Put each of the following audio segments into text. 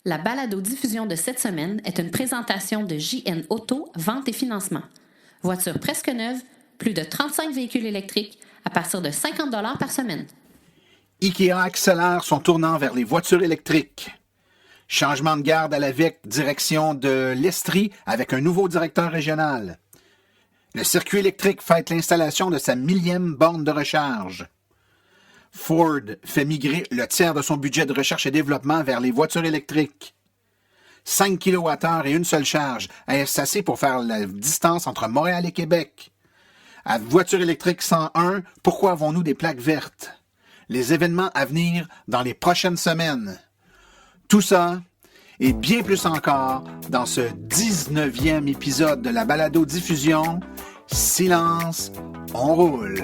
La balado-diffusion de cette semaine est une présentation de JN Auto, vente et financement. Voiture presque neuve, plus de 35 véhicules électriques à partir de 50 $ par semaine. IKEA accélère son tournant vers les voitures électriques. Changement de garde à la VEC, direction de l'Estrie avec un nouveau directeur régional. Le circuit électrique fête l'installation de sa 1000e borne de recharge. Ford fait migrer le tiers de son budget de recherche et développement vers les voitures électriques. 5 kWh et une seule charge, est-ce assez pour faire la distance entre Montréal et Québec? À Voiture électrique 101, pourquoi avons-nous des plaques vertes? Les événements à venir dans les prochaines semaines. Tout ça et bien plus encore dans ce 19e épisode de la balado-diffusion Silence, on roule.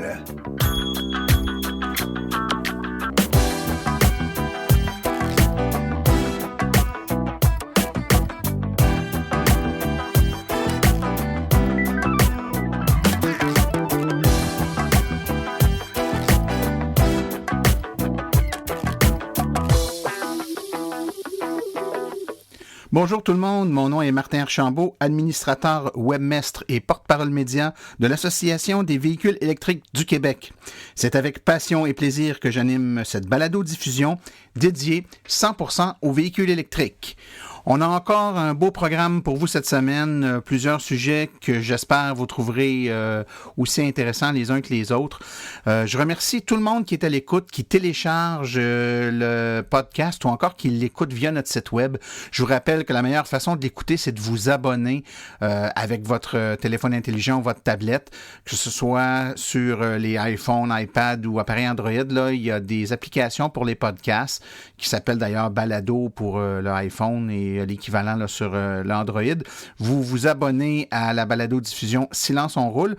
Bonjour tout le monde, mon nom est Martin Archambault, administrateur webmestre et porte-parole média de l'Association des véhicules électriques du Québec. C'est avec passion et plaisir que j'anime cette balado-diffusion dédiée 100% aux véhicules électriques. On a encore un beau programme pour vous cette semaine, plusieurs sujets que j'espère vous trouverez aussi intéressants les uns que les autres. Je remercie tout le monde qui est à l'écoute, qui télécharge le podcast ou encore qui l'écoute via notre site web. Je vous rappelle que la meilleure façon de l'écouter, c'est de vous abonner avec votre téléphone intelligent ou votre tablette, que ce soit sur les iPhones, iPad ou appareils Android. Là, il y a des applications pour les podcasts qui s'appellent d'ailleurs Balado pour l'iPhone et l'équivalent là, sur l'Android. Vous vous abonnez à la balado-diffusion Silence, on roule.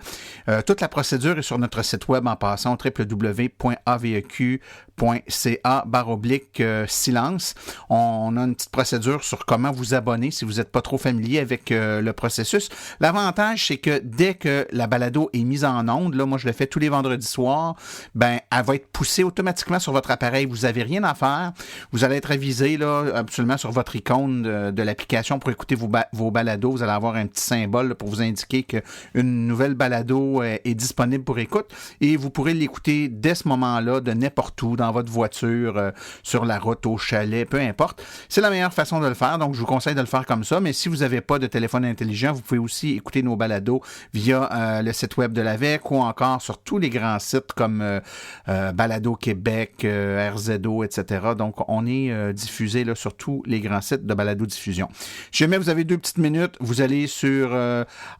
Toute la procédure est sur notre site web en passant www.aveq.ca/silence. On a une petite procédure sur comment vous abonner si vous n'êtes pas trop familier avec le processus. L'avantage, c'est que dès que la balado est mise en onde, là, moi je le fais tous les vendredis soirs, ben, elle va être poussée automatiquement sur votre appareil. Vous n'avez rien à faire. Vous allez être avisé là, absolument sur votre icône de l'application pour écouter vos balados. Vous allez avoir un petit symbole là, pour vous indiquer qu'une nouvelle balado est disponible pour écoute et vous pourrez l'écouter dès ce moment-là de n'importe où, dans votre voiture, sur la route, au chalet, peu importe. C'est la meilleure façon de le faire, donc je vous conseille de le faire comme ça, mais si vous n'avez pas de téléphone intelligent, vous pouvez aussi écouter nos balados via le site web de l'AVEQ ou encore sur tous les grands sites comme Balado Québec, RZO, etc. Donc, on est diffusé là, sur tous les grands sites de balado-diffusion. Si jamais vous avez 2 petites minutes, vous allez sur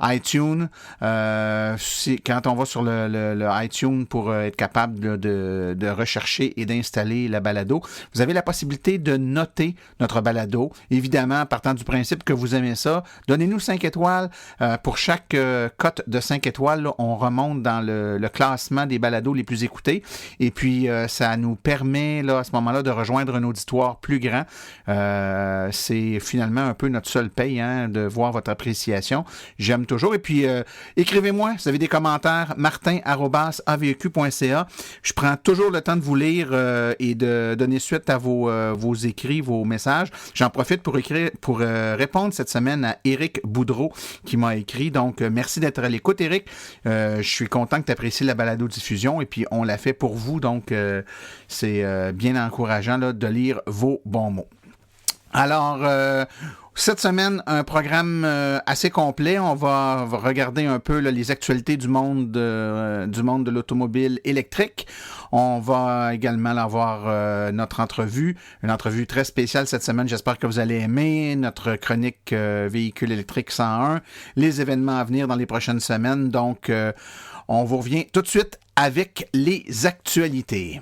iTunes. Quand on va sur le iTunes pour être capable de rechercher et d'installer la balado, vous avez la possibilité de noter notre balado. Évidemment, partant du principe que vous aimez ça, donnez-nous 5 étoiles. Pour chaque cote de 5 étoiles, là, on remonte dans le classement des balados les plus écoutés. Et puis, ça nous permet là, à ce moment-là de rejoindre un auditoire plus grand. C'est finalement un peu notre seule paye hein, de voir votre appréciation. J'aime toujours. Et puis, écrivez-moi si vous avez des commentaires, martin@aveq.ca. Je prends toujours le temps de vous lire et de donner suite à vos écrits, vos messages. J'en profite pour répondre cette semaine à Éric Boudreau qui m'a écrit. Donc, merci d'être à l'écoute, Éric. Je suis content que tu apprécies la balado-diffusion et puis on l'a fait pour vous. Donc, c'est bien encourageant là, de lire vos bons mots. Alors, cette semaine, un programme assez complet. On va regarder un peu là, les actualités du monde de l'automobile électrique. On va également avoir notre entrevue, une entrevue très spéciale cette semaine. J'espère que vous allez aimer notre chronique Véhicule électrique 101, les événements à venir dans les prochaines semaines. Donc, on vous revient tout de suite avec les actualités.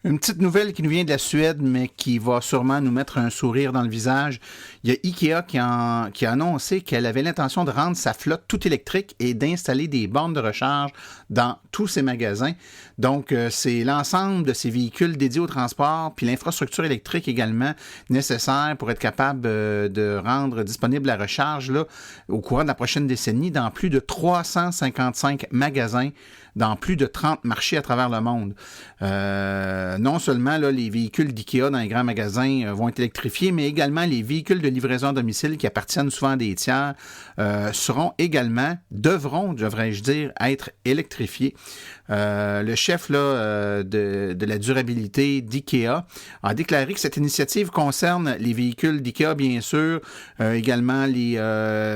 Une petite nouvelle qui nous vient de la Suède, mais qui va sûrement nous mettre un sourire dans le visage. Il y a IKEA qui a annoncé qu'elle avait l'intention de rendre sa flotte tout électrique et d'installer des bornes de recharge dans tous ses magasins. Donc, c'est l'ensemble de ces véhicules dédiés au transport, puis l'infrastructure électrique également nécessaire pour être capable de rendre disponible la recharge là, au courant de la prochaine décennie dans plus de 355 magasins dans plus de 30 marchés à travers le monde. Non seulement là, les véhicules d'IKEA dans les grands magasins vont être électrifiés, mais également les véhicules de livraison à domicile qui appartiennent souvent à des tiers devront, devrais-je dire, être électrifiés. Le chef là, de la durabilité d'IKEA a déclaré que cette initiative concerne les véhicules d'IKEA, bien sûr, également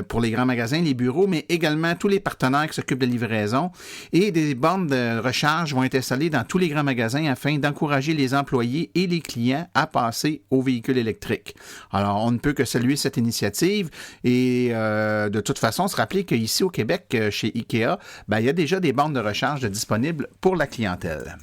pour les grands magasins, les bureaux, mais également tous les partenaires qui s'occupent de livraison. Et des bornes de recharge vont être installées dans tous les grands magasins afin d'encourager les employés et les clients à passer aux véhicules électriques. Alors, on ne peut que saluer cette initiative et de toute façon, se rappeler qu'ici au Québec, chez IKEA, il y a déjà des bornes de recharge disponibles pour la clientèle.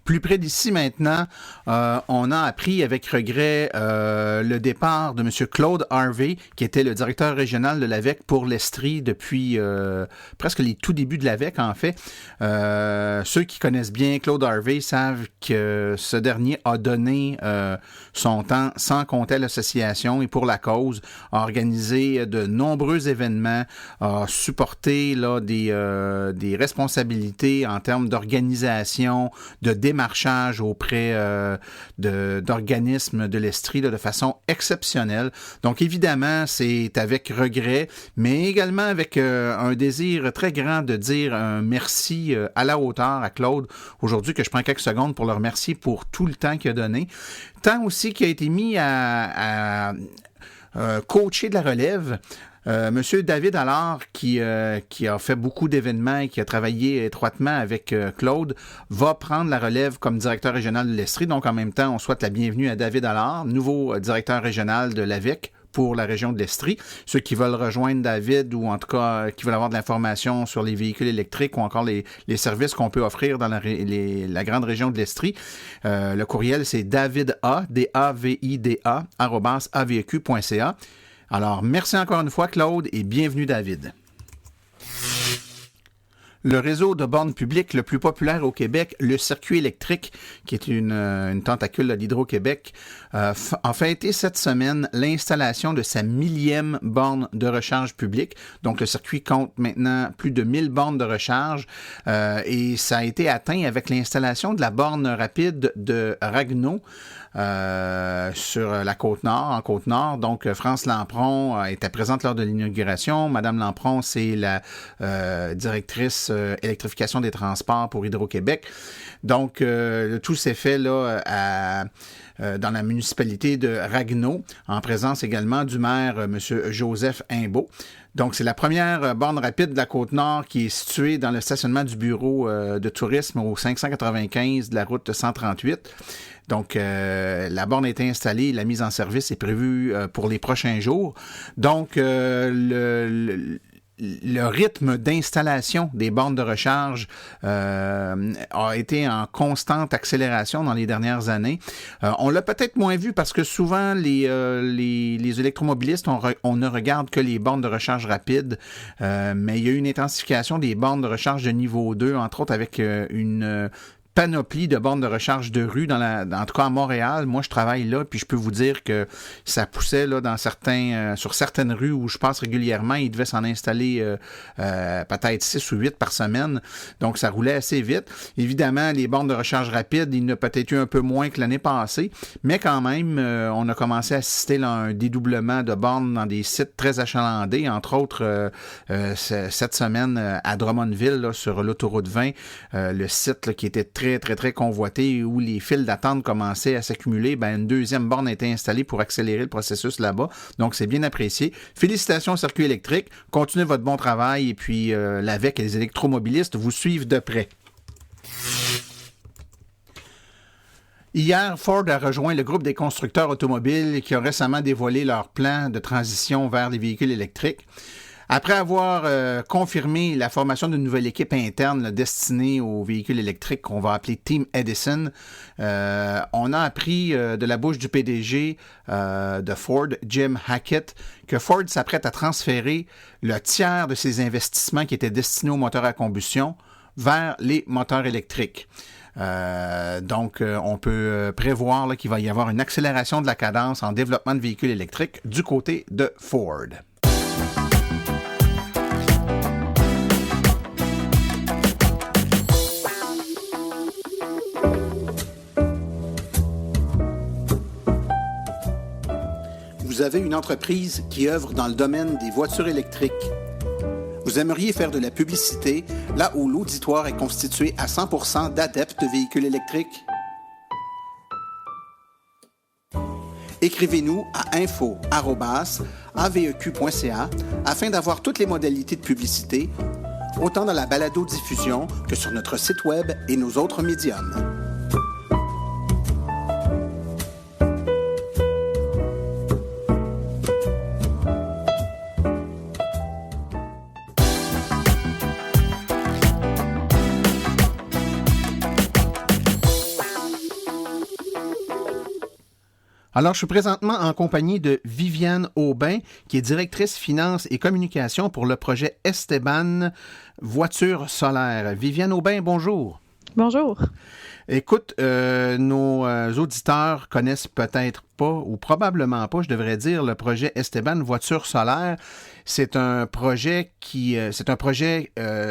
Plus près d'ici maintenant, on a appris avec regret le départ de M. Claude Harvey, qui était le directeur régional de l'AVEQ pour l'Estrie depuis presque les tout débuts de l'AVEQ, en fait. Ceux qui connaissent bien Claude Harvey savent que ce dernier a donné son temps sans compter à l'association et pour la cause, a organisé de nombreux événements, a supporté là, des responsabilités en termes d'organisation, de démarchage auprès d'organismes de l'Estrie de façon exceptionnelle. Donc, évidemment, c'est avec regret, mais également avec un désir très grand de dire un merci à la hauteur à Claude aujourd'hui, que je prends quelques secondes pour le remercier pour tout le temps qu'il a donné. Temps aussi qui a été mis à coacher de la relève. Monsieur David Allard, qui a fait beaucoup d'événements et qui a travaillé étroitement avec Claude, va prendre la relève comme directeur régional de l'Estrie. Donc, en même temps, on souhaite la bienvenue à David Allard, nouveau directeur régional de l'AVEQ pour la région de l'Estrie. Ceux qui veulent rejoindre David ou en tout cas qui veulent avoir de l'information sur les véhicules électriques ou encore les services qu'on peut offrir dans la grande région de l'Estrie, le courriel, c'est davida, davida, @aveq.ca. Alors, merci encore une fois, Claude, et bienvenue, David. Le réseau de bornes publiques le plus populaire au Québec, le circuit électrique, qui est une tentacule d'Hydro-Québec, a fêté cette semaine l'installation de sa 1000e borne de recharge publique. Donc, le circuit compte maintenant plus de 1000 bornes de recharge et ça a été atteint avec l'installation de la borne rapide de Ragno sur la Côte-Nord, en Côte-Nord. Donc, France Lampron était présente lors de l'inauguration. Madame Lampron, c'est la directrice électrification des transports pour Hydro-Québec. Donc, le tout s'est fait là dans la municipalité de Ragno, en présence également du maire, M. Joseph Imbeau. Donc, c'est la première borne rapide de la Côte-Nord qui est située dans le stationnement du bureau de tourisme au 595 de la route 138. Donc, la borne a été installée, la mise en service est prévue pour les prochains jours. Donc, le rythme d'installation des bornes de recharge a été en constante accélération dans les dernières années. On l'a peut-être moins vu parce que souvent, les électromobilistes, on ne regarde que les bornes de recharge rapides, mais il y a eu une intensification des bornes de recharge de niveau 2, entre autres avec une panoplie de bornes de recharge de rue, en tout cas à Montréal. Moi, je travaille là, puis je peux vous dire que ça poussait là sur certaines rues où je passe régulièrement. Il devait s'en installer peut-être 6 ou 8 par semaine. Donc, ça roulait assez vite. Évidemment, les bornes de recharge rapide, il y en a peut-être eu un peu moins que l'année passée, mais quand même, on a commencé à assister là, à un dédoublement de bornes dans des sites très achalandés, entre autres cette semaine à Drummondville, là, sur l'autoroute 20, le site là, qui était très, très, très convoité, où les files d'attente commençaient à s'accumuler, une deuxième borne a été installée pour accélérer le processus là-bas. Donc, c'est bien apprécié. Félicitations au circuit électrique. Continuez votre bon travail et puis l'AVEQ et les électromobilistes vous suivent de près. Hier, Ford a rejoint le groupe des constructeurs automobiles qui ont récemment dévoilé leur plan de transition vers les véhicules électriques. Après avoir confirmé la formation d'une nouvelle équipe interne là, destinée aux véhicules électriques qu'on va appeler Team Edison, on a appris de la bouche du PDG de Ford, Jim Hackett, que Ford s'apprête à transférer le tiers de ses investissements qui étaient destinés aux moteurs à combustion vers les moteurs électriques. Donc, on peut prévoir là, qu'il va y avoir une accélération de la cadence en développement de véhicules électriques du côté de Ford. Vous avez une entreprise qui œuvre dans le domaine des voitures électriques. Vous aimeriez faire de la publicité là où l'auditoire est constitué à 100% d'adeptes de véhicules électriques? Écrivez-nous à info@aveq.ca afin d'avoir toutes les modalités de publicité, autant dans la balado-diffusion que sur notre site web et nos autres médiums. Alors, je suis présentement en compagnie de Viviane Aubin, qui est directrice finance et communication pour le projet Esteban Voitures solaires. Viviane Aubin, bonjour. Bonjour. Écoute, nos auditeurs connaissent peut-être pas, ou probablement pas, je devrais dire, le projet Esteban Voitures solaires. C'est un projet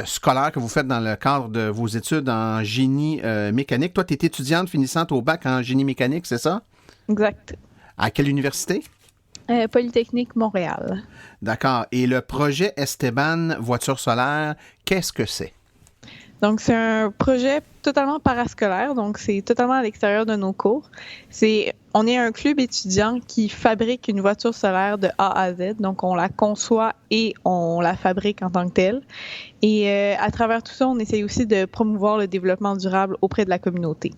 scolaire que vous faites dans le cadre de vos études en génie mécanique. Toi, tu es étudiante finissante au bac en génie mécanique, c'est ça? Exact. À quelle université? Polytechnique Montréal. D'accord. Et le projet Esteban Voitures solaires, qu'est-ce que c'est? Donc, c'est un projet totalement parascolaire, donc c'est totalement à l'extérieur de nos cours. On est un club étudiant qui fabrique une voiture solaire de A à Z, donc on la conçoit et on la fabrique en tant que telle. Et à travers tout ça, on essaye aussi de promouvoir le développement durable auprès de la communauté.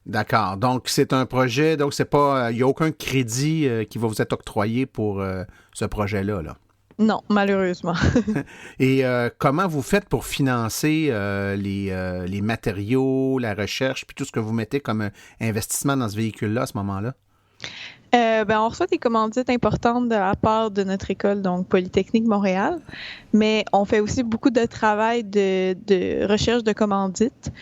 D'accord. Donc, c'est un projet, donc c'est pas, il n'y a aucun crédit qui va vous être octroyé pour ce projet-là, là. Non, malheureusement. Et comment vous faites pour financer les matériaux, la recherche, puis tout ce que vous mettez comme investissement dans ce véhicule-là à ce moment-là? On reçoit des commandites importantes de la part de notre école, donc Polytechnique Montréal, mais on fait aussi beaucoup de travail de recherche de commandites.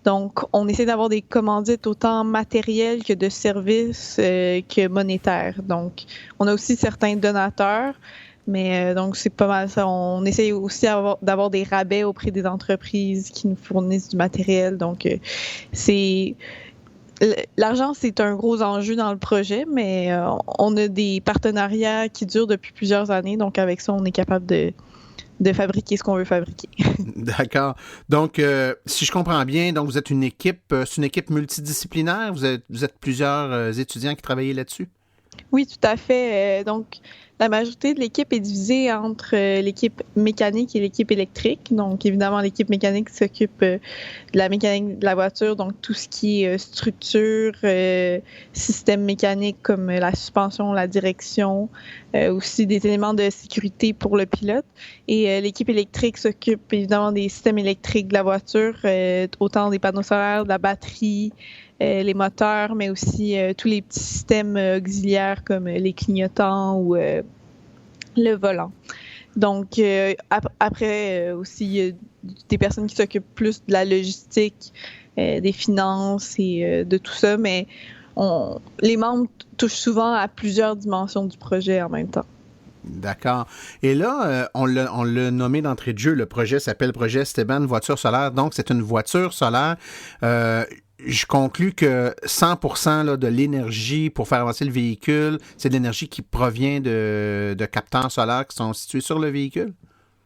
Donc, on essaie d'avoir des commandites autant matérielles que de services que monétaires. Donc, on a aussi certains donateurs, mais donc c'est pas mal ça. On essaie aussi d'avoir des rabais auprès des entreprises qui nous fournissent du matériel. Donc, l'argent, c'est un gros enjeu dans le projet, mais on a des partenariats qui durent depuis plusieurs années. Donc, avec ça, on est capable de fabriquer ce qu'on veut fabriquer. D'accord. Donc, si je comprends bien, donc vous êtes une équipe, c'est une équipe multidisciplinaire? Vous êtes plusieurs étudiants qui travaillent là-dessus? Oui, tout à fait. Donc, la majorité de l'équipe est divisée entre l'équipe mécanique et l'équipe électrique. Donc, évidemment, l'équipe mécanique s'occupe de la mécanique de la voiture, donc tout ce qui est structure, système mécanique comme la suspension, la direction, aussi des éléments de sécurité pour le pilote. Et l'équipe électrique s'occupe évidemment des systèmes électriques de la voiture, autant des panneaux solaires, de la batterie, les moteurs, mais aussi tous les petits systèmes auxiliaires comme les clignotants ou le volant. Donc, après aussi, il y a des personnes qui s'occupent plus de la logistique, des finances et de tout ça, mais les membres touchent souvent à plusieurs dimensions du projet en même temps. D'accord. Et là, on l'a nommé d'entrée de jeu, le projet s'appelle Projet Esteban Voiture solaire. Donc, c'est une voiture solaire. Je conclus que 100% là, de l'énergie pour faire avancer le véhicule, c'est de l'énergie qui provient de capteurs solaires qui sont situés sur le véhicule?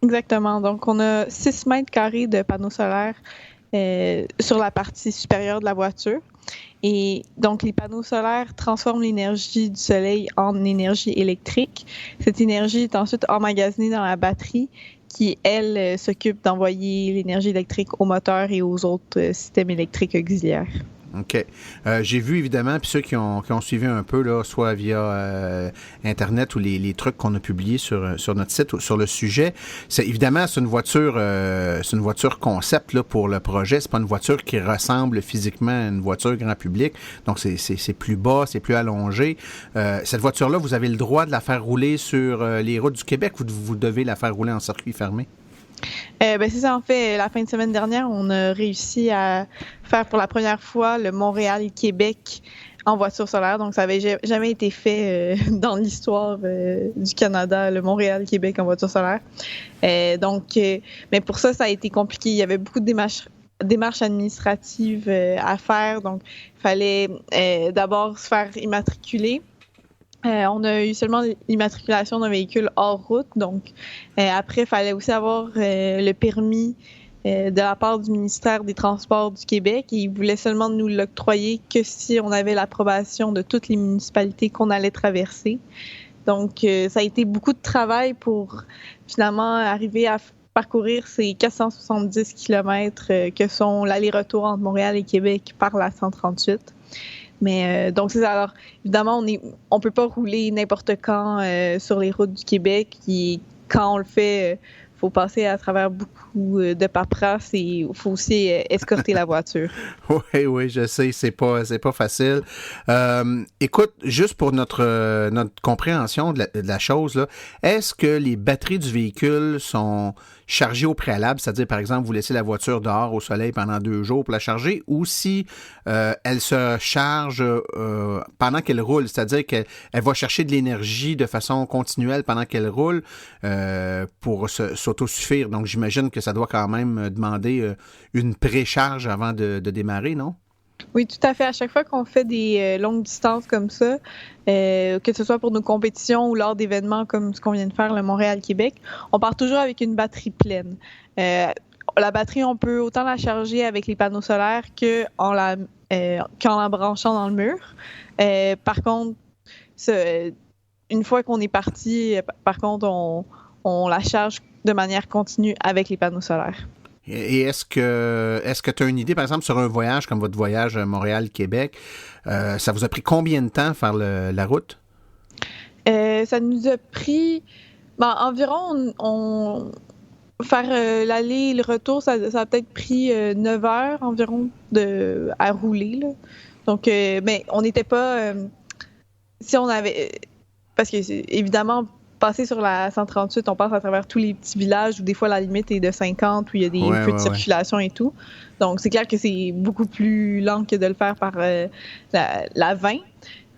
Exactement. Donc, on a 6 mètres carrés de panneaux solaires sur la partie supérieure de la voiture. Et donc, les panneaux solaires transforment l'énergie du soleil en énergie électrique. Cette énergie est ensuite emmagasinée dans la batterie qui, elle, s'occupe d'envoyer l'énergie électrique aux moteurs et aux autres systèmes électriques auxiliaires. OK. J'ai vu, évidemment, puis ceux qui ont suivi un peu, là, soit via Internet ou les trucs qu'on a publiés sur notre site ou sur le sujet, c'est une voiture concept là, pour le projet. C'est pas une voiture qui ressemble physiquement à une voiture grand public. Donc, c'est plus bas, c'est plus allongé. Cette voiture-là, vous avez le droit de la faire rouler sur les routes du Québec ou vous devez la faire rouler en circuit fermé? C'est ça, en fait, la fin de semaine dernière, on a réussi à faire pour la première fois le Montréal-Québec en voiture solaire. Donc, ça n'avait jamais été fait dans l'histoire du Canada, le Montréal-Québec en voiture solaire. Mais pour ça a été compliqué. Il y avait beaucoup de démarches administratives à faire. Donc, il fallait d'abord se faire immatriculer. On a eu seulement l'immatriculation d'un véhicule hors route. Donc, après, il fallait aussi avoir le permis de la part du ministère des Transports du Québec. Et ils voulaient seulement nous l'octroyer que si on avait l'approbation de toutes les municipalités qu'on allait traverser. Donc, ça a été beaucoup de travail pour finalement arriver à parcourir ces 470 kilomètres que sont l'aller-retour entre Montréal et Québec par la 138. Mais donc c'est ça. Alors évidemment, on peut pas rouler n'importe quand sur les routes du Québec. Et quand on le fait, faut passer à travers beaucoup de paperasse et il faut aussi escorter la voiture. Oui, je sais, c'est pas facile. Écoute, juste pour notre compréhension de la chose là, est-ce que les batteries du véhicule sont chargées au préalable, c'est-à-dire par exemple vous laissez la voiture dehors au soleil pendant 2 jours pour la charger, ou si elle se charge pendant qu'elle roule, c'est-à-dire qu'elle va chercher de l'énergie de façon continuelle pendant qu'elle roule pour s'autosuffire. Donc j'imagine que ça doit quand même demander une précharge avant de démarrer, non? Oui, tout à fait. À chaque fois qu'on fait des longues distances comme ça, que ce soit pour nos compétitions ou lors d'événements comme ce qu'on vient de faire, le Montréal-Québec, on part toujours avec une batterie pleine. La batterie, on peut autant la charger avec les panneaux solaires qu'en la branchant dans le mur. Par contre, une fois qu'on est parti, par contre, on la charge de manière continue avec les panneaux solaires. Et est-ce que tu as une idée, par exemple, sur un voyage comme votre voyage Montréal-Québec, ça vous a pris combien de temps faire la route? Ça nous a pris environ, faire l'aller et le retour, ça a peut-être pris 9 heures environ à rouler, là. Donc, mais on n'était pas... si on avait... Parce que, évidemment, passer sur la 138, on passe à travers tous les petits villages où des fois la limite est de 50, où il y a des feux de circulation et tout. Donc, c'est clair que c'est beaucoup plus lent que de le faire par la 20.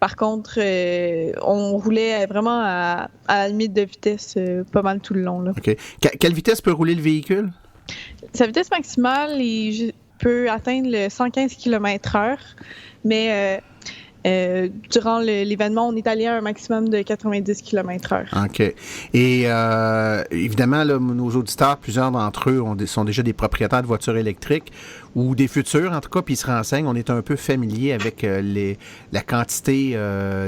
Par contre, on roulait vraiment à la limite de vitesse pas mal tout le long, là. OK. Quelle vitesse peut rouler le véhicule? Sa vitesse maximale peut atteindre le 115 km/h, mais... durant l'événement, on est allé à un maximum de 90 km/h. OK. Et évidemment, là, nos auditeurs, plusieurs d'entre eux sont déjà des propriétaires de voitures électriques ou des futurs, en tout cas, puis ils se renseignent. On est un peu familier avec la quantité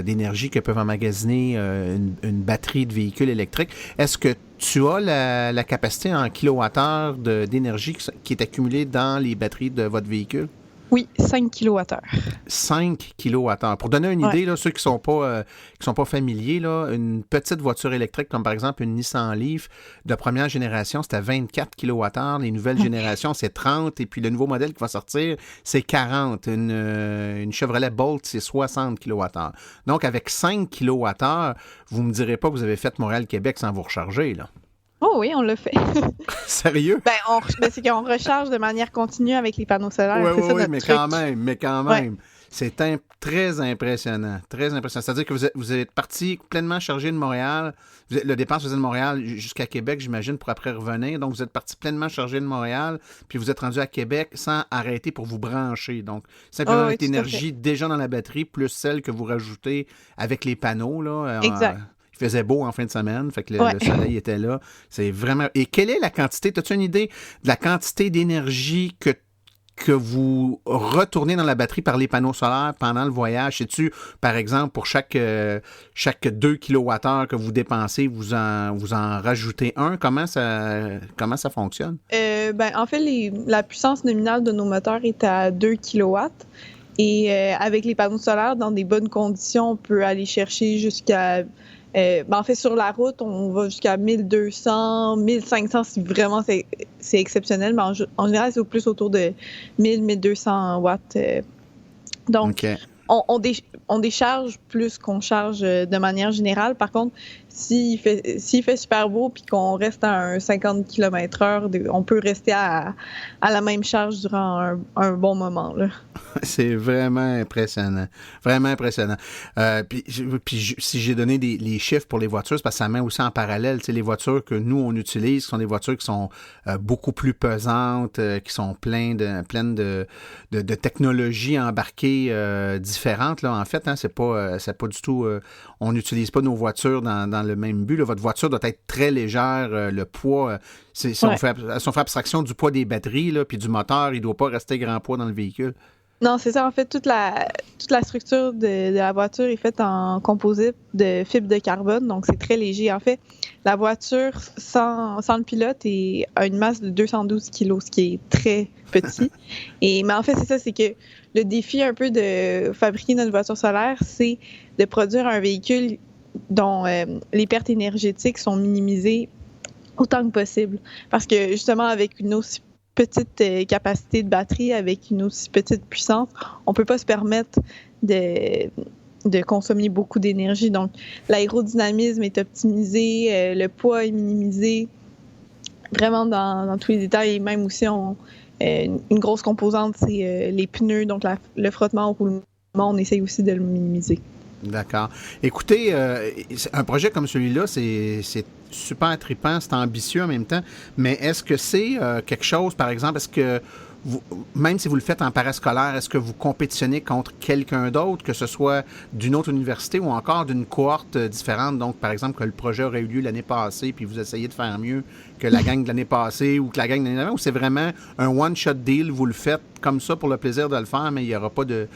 d'énergie que peuvent emmagasiner une batterie de véhicule électrique. Est-ce que tu as la capacité en kilowattheure d'énergie qui est accumulée dans les batteries de votre véhicule? Oui, 5 kWh. 5 kWh. Pour donner une idée, là, ceux qui sont pas familiers, là, une petite voiture électrique, comme par exemple une Nissan Leaf de première génération, c'est à 24 kWh. Les nouvelles générations, c'est 30. Et puis le nouveau modèle qui va sortir, c'est 40. Une Chevrolet Bolt, c'est 60 kWh. Donc, avec 5 kWh, vous me direz pas que vous avez fait Montréal-Québec sans vous recharger, là. Oh oui, on l'a fait. Sérieux? C'est qu'on recharge de manière continue avec les panneaux solaires. Oui, mais quand même. Ouais. C'est très impressionnant. Très impressionnant. C'est-à-dire que vous êtes parti pleinement chargé de Montréal. Le départ se faisait de Montréal jusqu'à Québec, j'imagine, pour après revenir. Donc, vous êtes parti pleinement chargé de Montréal, puis vous êtes rendu à Québec sans arrêter pour vous brancher. Donc, simplement avec l'énergie déjà dans la batterie, plus celle que vous rajoutez avec les panneaux, là. Exact. Il faisait beau en fin de semaine, fait que le soleil était là. C'est vraiment... Et quelle est la quantité? As-tu une idée de la quantité d'énergie que vous retournez dans la batterie par les panneaux solaires pendant le voyage? Sais-tu, par exemple, pour chaque 2 kWh que vous dépensez, vous en rajoutez un? Comment ça fonctionne? En fait, la puissance nominale de nos moteurs est à 2 kW. Et avec les panneaux solaires, dans des bonnes conditions, on peut aller chercher jusqu'à... en fait, sur la route, on va jusqu'à 1200, 1500 si vraiment c'est exceptionnel, mais en général, c'est plus autour de 1200 watts. Donc, OK. On décharge plus qu'on charge de manière générale. Par contre, s'il fait super beau puis qu'on reste à un 50 km/h, on peut rester à la même charge durant un bon moment, là. C'est vraiment impressionnant. Vraiment impressionnant. Puis si j'ai donné les chiffres pour les voitures, c'est parce que ça met aussi en parallèle, tu sais, les voitures que nous, on utilise, qui sont des voitures qui sont beaucoup plus pesantes, qui sont pleines de technologies embarquées différentes, là, en fait. Hein, c'est pas du tout... on n'utilise pas nos voitures dans le même but. Là. Votre voiture doit être très légère. Le poids... si on fait abstraction du poids des batteries là, puis du moteur, il ne doit pas rester grand poids dans le véhicule. Non, c'est ça. En fait, toute la structure de la voiture est faite en composite de fibre de carbone, donc c'est très léger. En fait, la voiture sans le pilote a une masse de 212 kg, ce qui est très petit. Mais en fait, c'est ça, c'est que le défi un peu de fabriquer notre voiture solaire, c'est de produire un véhicule dont les pertes énergétiques sont minimisées autant que possible. Parce que justement, avec une aussi petite capacité de batterie, avec une aussi petite puissance, on peut pas se permettre de consommer beaucoup d'énergie. Donc, l'aérodynamisme est optimisé, le poids est minimisé, vraiment dans tous les détails. Et même aussi, une grosse composante, c'est les pneus, donc le frottement au roulement, on essaye aussi de le minimiser. D'accord. Écoutez, un projet comme celui-là, c'est super trippant, c'est ambitieux en même temps, mais est-ce que c'est quelque chose, par exemple, est-ce que même si vous le faites en parascolaire, est-ce que vous compétitionnez contre quelqu'un d'autre, que ce soit d'une autre université ou encore d'une cohorte différente? Donc, par exemple, que le projet aurait eu lieu l'année passée, puis vous essayez de faire mieux que la gang de l'année passée ou que la gang de l'année d'avant, ou c'est vraiment un one-shot deal, vous le faites comme ça pour le plaisir de le faire, mais il n'y a pas de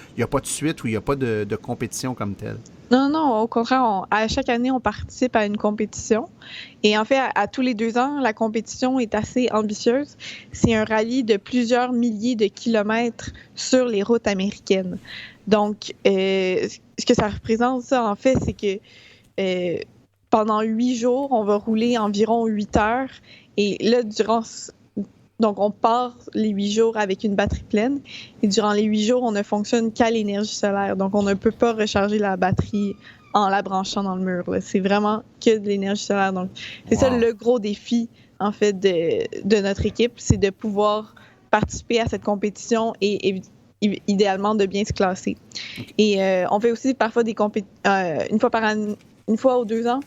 suite ou il n'y a pas de compétition comme telle? Non, au contraire, à chaque année, on participe à une compétition. Et en fait, à tous les 2 ans, la compétition est assez ambitieuse. C'est un rallye de plusieurs milliers de kilomètres sur les routes américaines. Donc, ce que ça représente, ça, en fait, c'est que pendant 8 jours, on va rouler environ 8 heures. Et là, donc, on part les 8 jours avec une batterie pleine et durant les 8 jours, on ne fonctionne qu'à l'énergie solaire. Donc, on ne peut pas recharger la batterie en la branchant dans le mur. Là. C'est vraiment que de l'énergie solaire. Donc, c'est ça le gros défi, en fait, de notre équipe, c'est de pouvoir participer à cette compétition et idéalement de bien se classer. Et on fait aussi parfois des compétitions une fois aux 2 ans.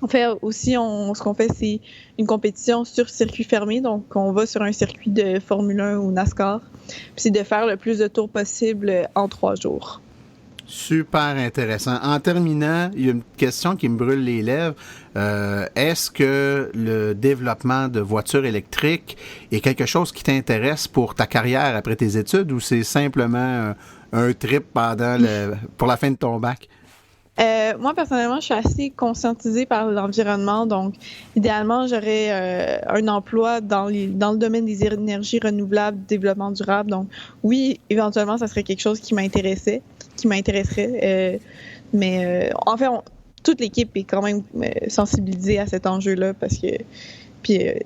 En fait, aussi, ce qu'on fait, c'est une compétition sur circuit fermé. Donc, on va sur un circuit de Formule 1 ou NASCAR. Puis, c'est de faire le plus de tours possible en 3 jours. Super intéressant. En terminant, il y a une question qui me brûle les lèvres. Est-ce que le développement de voitures électriques est quelque chose qui t'intéresse pour ta carrière après tes études ou c'est simplement un trip pour la fin de ton bac? Moi, personnellement, je suis assez conscientisée par l'environnement. Donc, idéalement, j'aurais un emploi dans le domaine des énergies renouvelables, développement durable. Donc, oui, éventuellement, ça serait quelque chose qui m'intéresserait. Mais en fait, toute l'équipe est quand même sensibilisée à cet enjeu-là parce que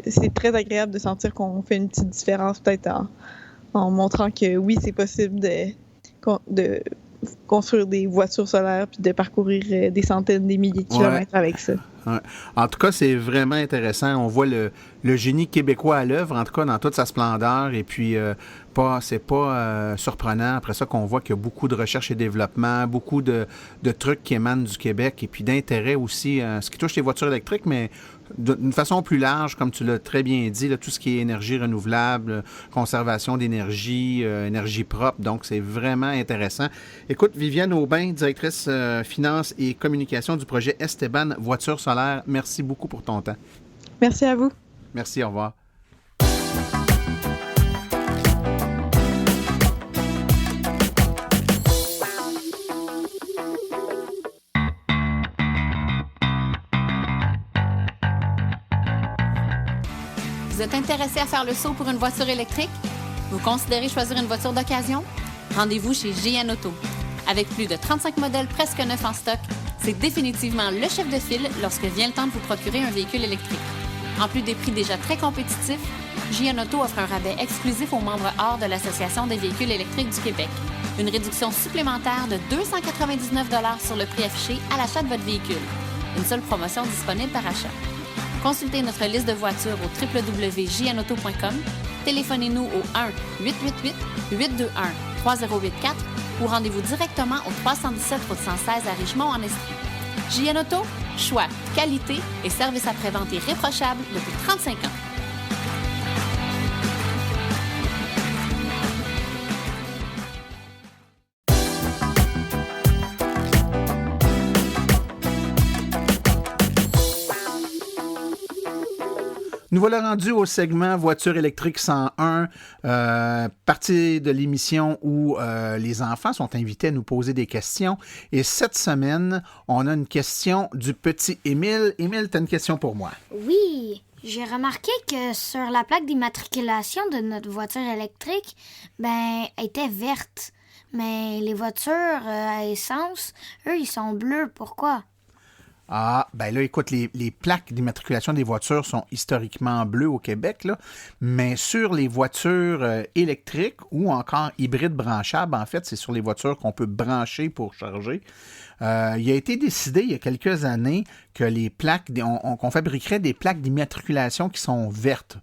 c'est très agréable de sentir qu'on fait une petite différence, peut-être en montrant que oui, c'est possible de construire des voitures solaires puis de parcourir des centaines, des milliers de kilomètres avec ça. Ouais. En tout cas, c'est vraiment intéressant. On voit le génie québécois à l'œuvre, en tout cas dans toute sa splendeur. Et puis, c'est pas surprenant après ça qu'on voit qu'il y a beaucoup de recherche et développement, beaucoup de trucs qui émanent du Québec et puis d'intérêt aussi, ce qui touche les voitures électriques, mais d'une façon plus large, comme tu l'as très bien dit, là, tout ce qui est énergie renouvelable, conservation d'énergie, énergie propre. Donc, c'est vraiment intéressant. Écoute, Viviane Aubin, directrice finance et communication du projet Esteban Voitures solaires, merci beaucoup pour ton temps. Merci à vous. Merci, au revoir. Vous êtes intéressé à faire le saut pour une voiture électrique? Vous considérez choisir une voiture d'occasion? Rendez-vous chez GN Auto. Avec plus de 35 modèles presque neufs en stock, c'est définitivement le chef de file lorsque vient le temps de vous procurer un véhicule électrique. En plus des prix déjà très compétitifs, GN Auto offre un rabais exclusif aux membres hors de l'Association des véhicules électriques du Québec. Une réduction supplémentaire de 299 $ sur le prix affiché à l'achat de votre véhicule. Une seule promotion disponible par achat. Consultez notre liste de voitures au www.jnauto.com. Téléphonez-nous au 1-888-821-3084 ou rendez-vous directement au 317 route 116 à Richemont en Estrie. JN Auto, choix, qualité et service après-vente irréprochable depuis 35 ans. Nous voilà rendus au segment Voiture électrique 101, partie de l'émission où les enfants sont invités à nous poser des questions. Et cette semaine, on a une question du petit Émile. Émile, tu as une question pour moi. Oui, j'ai remarqué que sur la plaque d'immatriculation de notre voiture électrique, elle était verte. Mais les voitures à essence, eux, ils sont bleus. Pourquoi? Ah, ben là, écoute, les plaques d'immatriculation des voitures sont historiquement bleues au Québec, là, mais sur les voitures électriques ou encore hybrides branchables, en fait, c'est sur les voitures qu'on peut brancher pour charger. Il a été décidé il y a quelques années que les plaques, qu'on fabriquerait des plaques d'immatriculation qui sont vertes.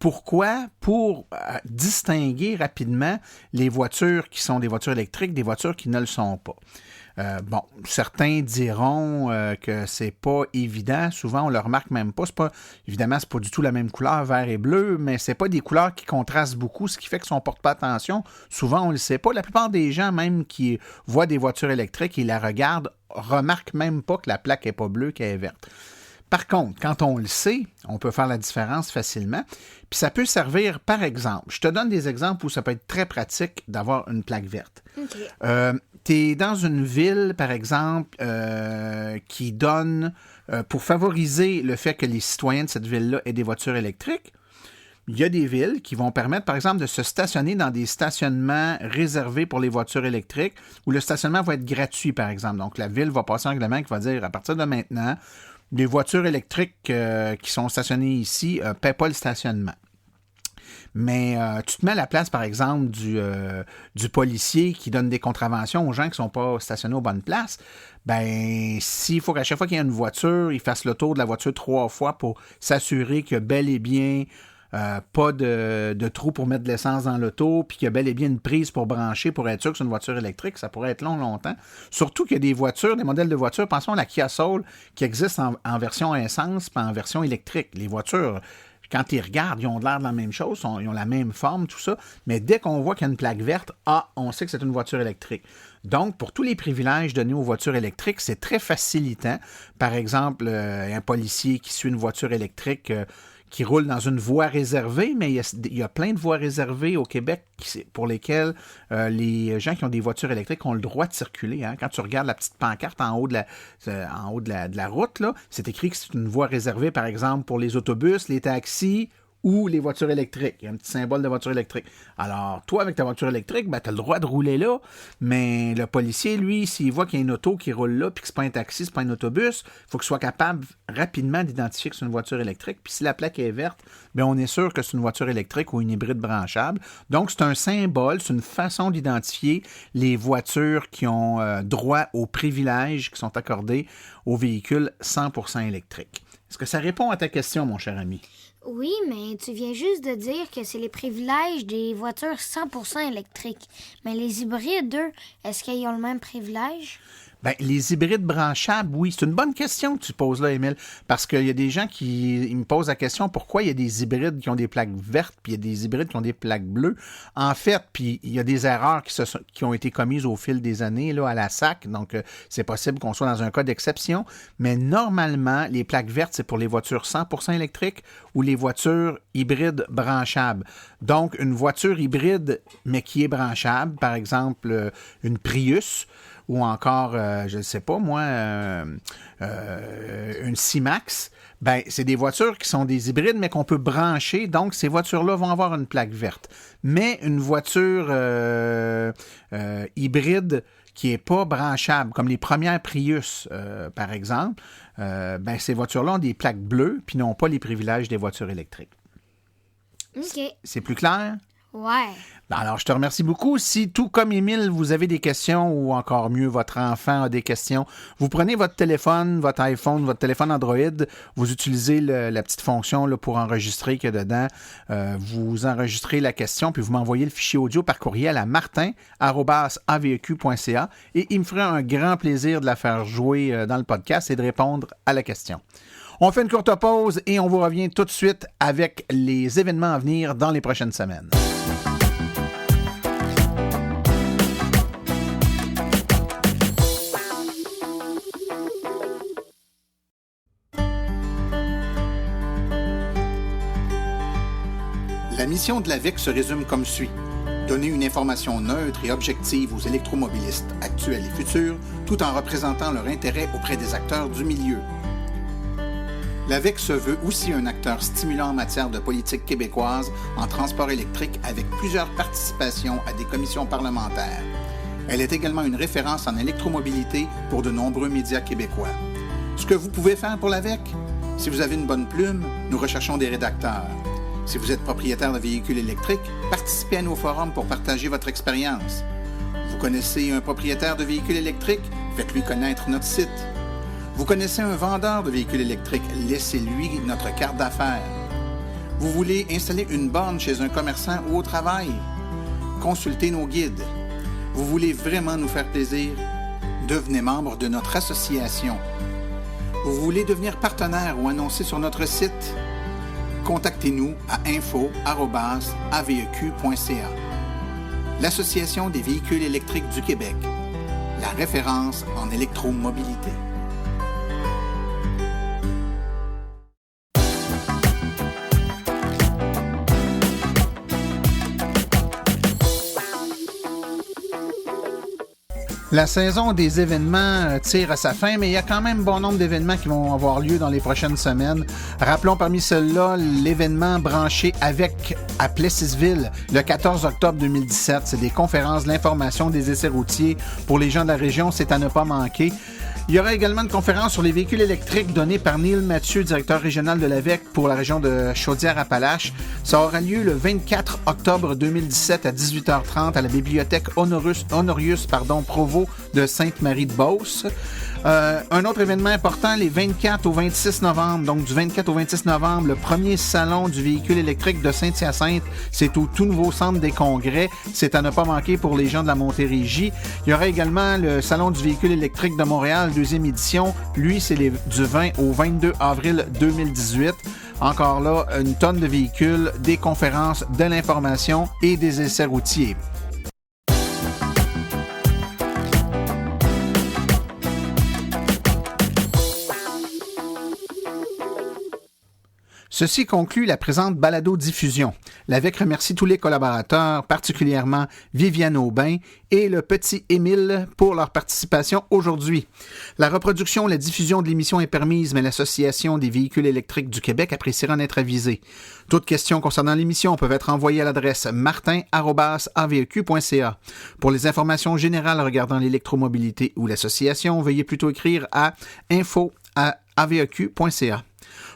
Pourquoi? Pour distinguer rapidement les voitures qui sont des voitures électriques des voitures qui ne le sont pas. Certains diront que c'est pas évident. Souvent, on le remarque même pas. Évidemment, c'est pas du tout la même couleur, vert et bleu, mais c'est pas des couleurs qui contrastent beaucoup, ce qui fait que si on porte pas attention, souvent, on le sait pas. La plupart des gens, même qui voient des voitures électriques et la regardent, remarquent même pas que la plaque est pas bleue, qu'elle est verte. Par contre, quand on le sait, on peut faire la différence facilement. Puis ça peut servir, par exemple, je te donne des exemples où ça peut être très pratique d'avoir une plaque verte. Okay. Tu es dans une ville, par exemple, qui donne, pour favoriser le fait que les citoyens de cette ville-là aient des voitures électriques, il y a des villes qui vont permettre, par exemple, de se stationner dans des stationnements réservés pour les voitures électriques, où le stationnement va être gratuit, par exemple. Donc, la ville va passer un règlement qui va dire, à partir de maintenant, les voitures électriques qui sont stationnées ici ne paient pas le stationnement. Mais tu te mets à la place, par exemple, du policier qui donne des contraventions aux gens qui ne sont pas stationnés aux bonnes places. S'il faut qu'à chaque fois qu'il y a une voiture, il fasse le tour de la voiture 3 fois pour s'assurer qu'il y a bel et bien pas de trou pour mettre de l'essence dans l'auto, puis qu'il y a bel et bien une prise pour brancher pour être sûr que c'est une voiture électrique, ça pourrait être longtemps. Surtout qu'il y a des voitures, des modèles de voitures, pensons à la Kia Soul, qui existent en version essence puis en version électrique. Les voitures, quand ils regardent, ils ont l'air de la même chose, ils ont la même forme, tout ça, mais dès qu'on voit qu'il y a une plaque verte, on sait que c'est une voiture électrique. Donc, pour tous les privilèges donnés aux voitures électriques, c'est très facilitant. Par exemple, un policier qui suit une voiture électrique qui roule dans une voie réservée, mais il y a plein de voies réservées au Québec pour lesquelles les gens qui ont des voitures électriques ont le droit de circuler. Hein. Quand tu regardes la petite pancarte en haut de la route, là, c'est écrit que c'est une voie réservée, par exemple, pour les autobus, les taxis ou les voitures électriques. Il y a un petit symbole de voiture électrique. Alors, toi, avec ta voiture électrique, tu as le droit de rouler là, mais le policier, lui, s'il voit qu'il y a une auto qui roule là, puis que c'est pas un taxi, c'est pas un autobus, il faut qu'il soit capable rapidement d'identifier que c'est une voiture électrique. Puis si la plaque est verte, on est sûr que c'est une voiture électrique ou une hybride branchable. Donc, c'est un symbole, c'est une façon d'identifier les voitures qui ont droit aux privilèges qui sont accordés aux véhicules 100% électriques. Est-ce que ça répond à ta question, mon cher ami? Oui, mais tu viens juste de dire que c'est les privilèges des voitures 100% électriques. Mais les hybrides, eux, est-ce qu'ils ont le même privilège? Les hybrides branchables, oui. C'est une bonne question que tu poses là, Émile, parce qu'il y a des gens qui me posent la question pourquoi il y a des hybrides qui ont des plaques vertes puis il y a des hybrides qui ont des plaques bleues. En fait, puis il y a des erreurs qui ont été commises au fil des années là, à la SAC, donc c'est possible qu'on soit dans un cas d'exception, mais normalement, les plaques vertes, c'est pour les voitures 100% électriques ou les voitures hybrides branchables. Donc, une voiture hybride, mais qui est branchable, par exemple, une Prius, ou encore, je ne sais pas moi, une C-Max, Ben, c'est des voitures qui sont des hybrides, mais qu'on peut brancher. Donc, ces voitures-là vont avoir une plaque verte. Mais une voiture hybride qui n'est pas branchable, comme les premières Prius, par exemple, ben, ces voitures-là ont des plaques bleues puis n'ont pas les privilèges des voitures électriques. OK. C'est plus clair? Ouais. Ben alors, je te remercie beaucoup. Si, tout comme Émile, vous avez des questions ou encore mieux, votre enfant a des questions, vous prenez votre téléphone, votre iPhone, votre téléphone Android, vous utilisez la petite fonction là, pour enregistrer qu'il y a dedans. Vous enregistrez la question, puis vous m'envoyez le fichier audio par courriel à martin@aveq.ca et il me ferait un grand plaisir de la faire jouer dans le podcast et de répondre à la question. On fait une courte pause et on vous revient tout de suite avec les événements à venir dans les prochaines semaines. La mission de l'AVEQ se résume comme suit. Donner une information neutre et objective aux électromobilistes actuels et futurs, tout en représentant leur intérêt auprès des acteurs du milieu. L'AVEQ se veut aussi un acteur stimulant en matière de politique québécoise en transport électrique avec plusieurs participations à des commissions parlementaires. Elle est également une référence en électromobilité pour de nombreux médias québécois. Ce que vous pouvez faire pour l'AVEQ? Si vous avez une bonne plume, nous recherchons des rédacteurs. Si vous êtes propriétaire de véhicules électriques, participez à nos forums pour partager votre expérience. Vous connaissez un propriétaire de véhicules électriques? Faites-lui connaître notre site. Vous connaissez un vendeur de véhicules électriques? Laissez-lui notre carte d'affaires. Vous voulez installer une borne chez un commerçant ou au travail? Consultez nos guides. Vous voulez vraiment nous faire plaisir? Devenez membre de notre association. Vous voulez devenir partenaire ou annoncer sur notre site? Contactez-nous à info@aveq.ca. L'Association des véhicules électriques du Québec, la référence en électromobilité. La saison des événements tire à sa fin, mais il y a quand même bon nombre d'événements qui vont avoir lieu dans les prochaines semaines. Rappelons parmi ceux-là l'événement branché avec à Plessisville le 14 octobre 2017. C'est des conférences de l'information des essais routiers pour les gens de la région. C'est à ne pas manquer. Il y aura également une conférence sur les véhicules électriques donnée par Neil Mathieu, directeur régional de l'AVEQ pour la région de Chaudière-Appalaches. Ça aura lieu le 24 octobre 2017 à 18h30 à la bibliothèque Honorius Provost de Sainte-Marie-de-Beauce. Un autre événement important, les 24 au 26 novembre. Donc, du 24 au 26 novembre, le premier salon du véhicule électrique de Saint-Hyacinthe. C'est au tout nouveau centre des congrès. C'est à ne pas manquer pour les gens de la Montérégie. Il y aura également le salon du véhicule électrique de Montréal, deuxième édition. Lui, c'est du 20 au 22 avril 2018. Encore là, une tonne de véhicules, des conférences, de l'information et des essais routiers. Ceci conclut la présente balado-diffusion. L'AVEQ remercie tous les collaborateurs, particulièrement Viviane Aubin et le petit Émile pour leur participation aujourd'hui. La reproduction, la diffusion de l'émission est permise, mais l'Association des véhicules électriques du Québec appréciera en être avisée. Toutes questions concernant l'émission peuvent être envoyées à l'adresse martin@aveq.ca. Pour les informations générales regardant l'électromobilité ou l'association, veuillez plutôt écrire à info@aveq.ca.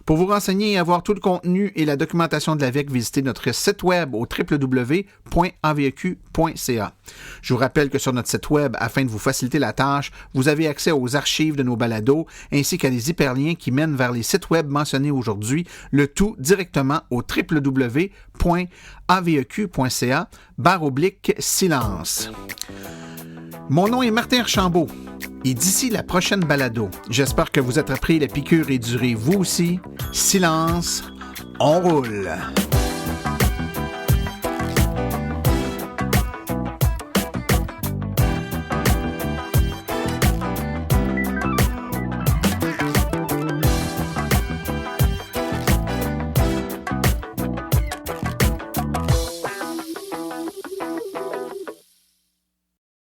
Pour vous renseigner et avoir tout le contenu et la documentation de l'AVEQ, visitez notre site web au www.aveq.ca. Je vous rappelle que sur notre site web, afin de vous faciliter la tâche, vous avez accès aux archives de nos balados ainsi qu'à des hyperliens qui mènent vers les sites web mentionnés aujourd'hui, le tout directement au www.aveq.ca/silence. Mon nom est Martin Archambault et d'ici la prochaine balado, j'espère que vous êtes pris la piqûre et duré vous aussi. Silence, on roule!